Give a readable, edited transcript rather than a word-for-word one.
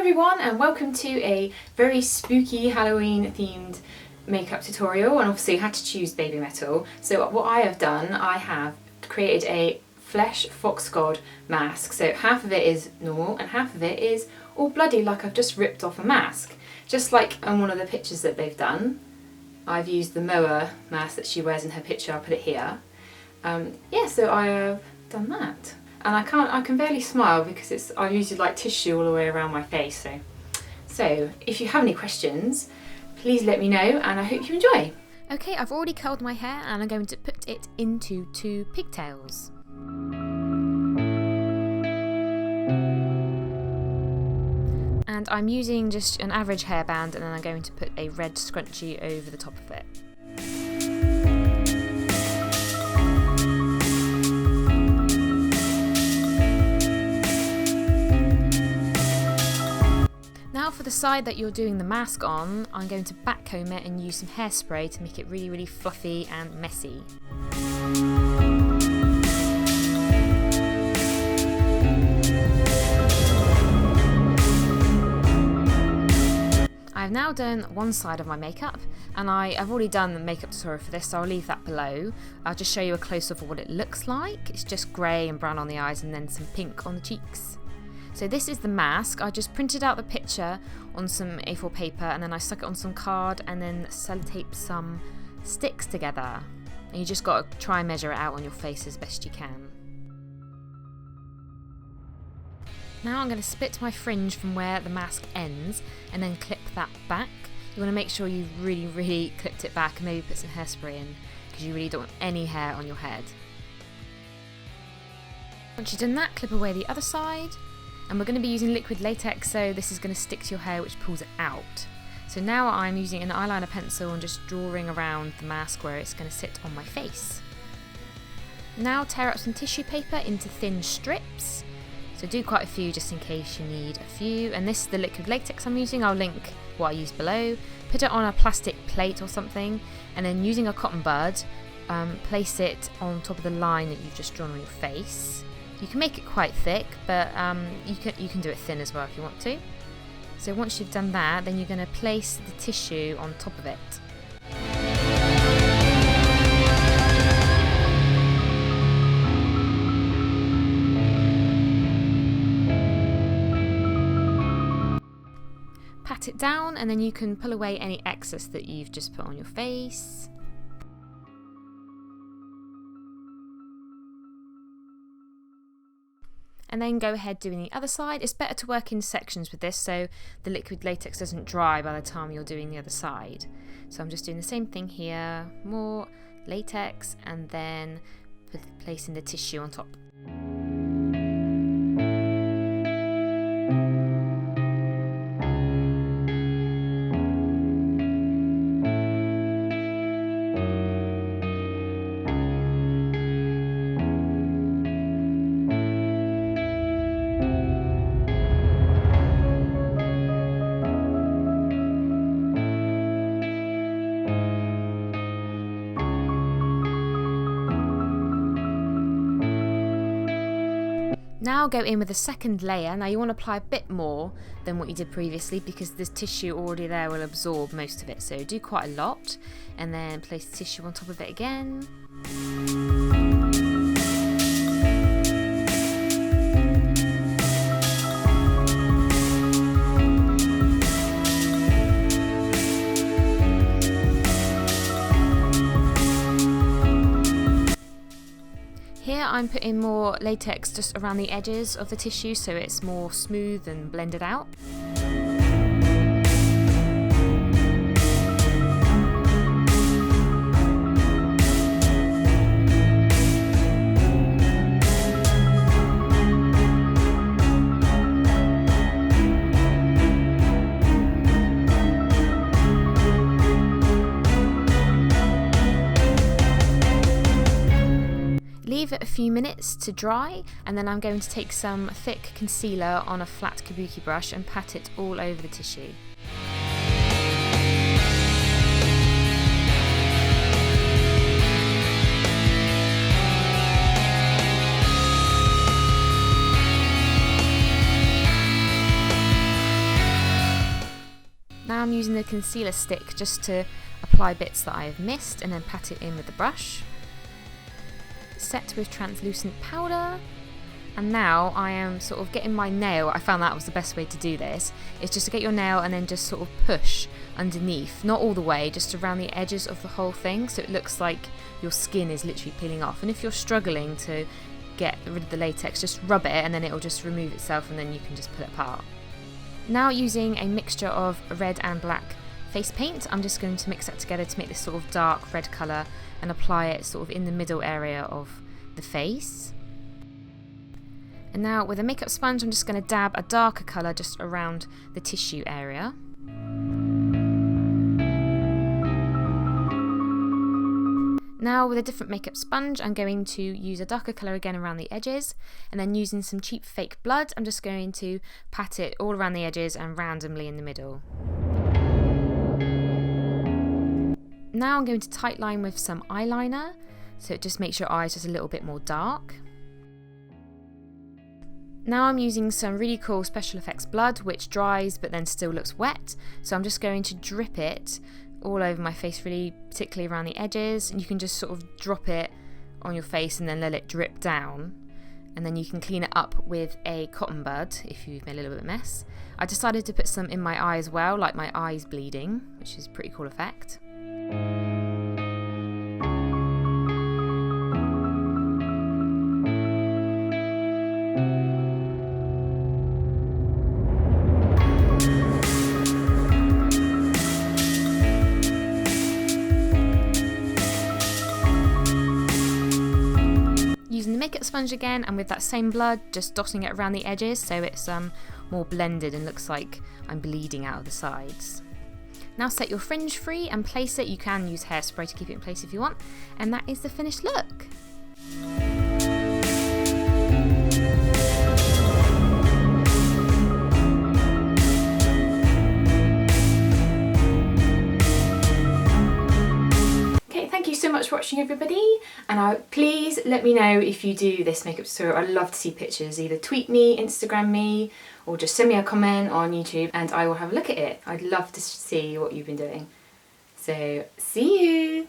everyone, and welcome to a very spooky Halloween themed makeup tutorial. And obviously I had to choose Baby Metal, so what I have done, I have created a flesh Fox God mask. So half of it is normal and half of it is all bloody, like I've just ripped off a mask, just like on one of the pictures that they've done. I've used the Moa mask that she wears in her picture. I'll put it here. Yeah, so I have done that. And I can barely smile because I used like tissue all the way around my face. So if you have any questions, please let me know, and I hope you enjoy. Okay, I've already curled my hair and I'm going to put it into 2 pigtails. And I'm using just an average hairband, and then I'm going to put a red scrunchie over the top of it. Now for the side that you're doing the mask on, I'm going to backcomb it and use some hairspray to make it really, really fluffy and messy. I've now done one side of my makeup, and I've already done the makeup tutorial for this, so I'll leave that below. I'll just show you a close-up of what it looks like. It's just grey and brown on the eyes and then some pink on the cheeks. So this is the mask. I just printed out the picture on some A4 paper, and then I stuck it on some card and then sellotaped some sticks together. And you just got to try and measure it out on your face as best you can. Now I'm going to split my fringe from where the mask ends and then clip that back. You want to make sure you've really, really clipped it back, and maybe put some hairspray in, because you really don't want any hair on your head. Once you've done that, clip away the other side. And we're going to be using liquid latex, so this is going to stick to your hair, which pulls it out. So now I'm using an eyeliner pencil and just drawing around the mask where it's going to sit on my face. Now tear up some tissue paper into thin strips. So do quite a few just in case you need a few. And this is the liquid latex I'm using. I'll link what I used below. Put it on a plastic plate or something, and then using a cotton bud, place it on top of the line that you've just drawn on your face. You can make it quite thick, but you can do it thin as well if you want to. So once you've done that, then you're going to place the tissue on top of it. Pat it down, and then you can pull away any excess that you've just put on your face. And then go ahead doing the other side. It's better to work in sections with this, so the liquid latex doesn't dry by the time you're doing the other side. So I'm just doing the same thing here, more latex, and then placing the tissue on top. Now go in with the second layer. Now you want to apply a bit more than what you did previously, because the tissue already there will absorb most of it, so do quite a lot, and then place the tissue on top of it again. Here I'm putting more latex just around the edges of the tissue so it's more smooth and blended out. Leave it a few minutes to dry, and then I'm going to take some thick concealer on a flat kabuki brush and pat it all over the tissue. using the concealer stick just to apply bits that I have missed and then pat it in with the brush. Set with translucent powder. And now I am sort of getting my nail, I found that was the best way to do this, is just to get your nail and then just sort of push underneath, not all the way, just around the edges of the whole thing, so it looks like your skin is literally peeling off. And if you're struggling to get rid of the latex, just rub it and then it will just remove itself and then you can just pull it apart. Now using a mixture of red and black face paint, I'm just going to mix that together to make this sort of dark red colour and apply it sort of in the middle area of the face. And now with a makeup sponge, I'm just going to dab a darker colour just around the tissue area. Now with a different makeup sponge, I'm going to use a darker colour again around the edges, and then using some cheap fake blood, I'm just going to pat it all around the edges and randomly in the middle. Now I'm going to tight line with some eyeliner, so it just makes your eyes just a little bit more dark. Now I'm using some really cool special effects blood, which dries but then still looks wet, so I'm just going to drip it all over my face, really particularly around the edges, and you can just sort of drop it on your face and then let it drip down, and then you can clean it up with a cotton bud if you've made a little bit of a mess. I decided to put some in my eye as well, like my eyes bleeding, which is a pretty cool effect. Using the makeup sponge again, and with that same blood, just dotting it around the edges so it's more blended and looks like I'm bleeding out of the sides. Now set your fringe free and place it. You can use hairspray to keep it in place if you want, and that is the finished look. Thank you so much for watching, everybody, and please let me know if you do this makeup tutorial. I'd love to see pictures. Either tweet me, Instagram me, or just send me a comment on YouTube and I will have a look at it. I'd love to see what you've been doing. So see you!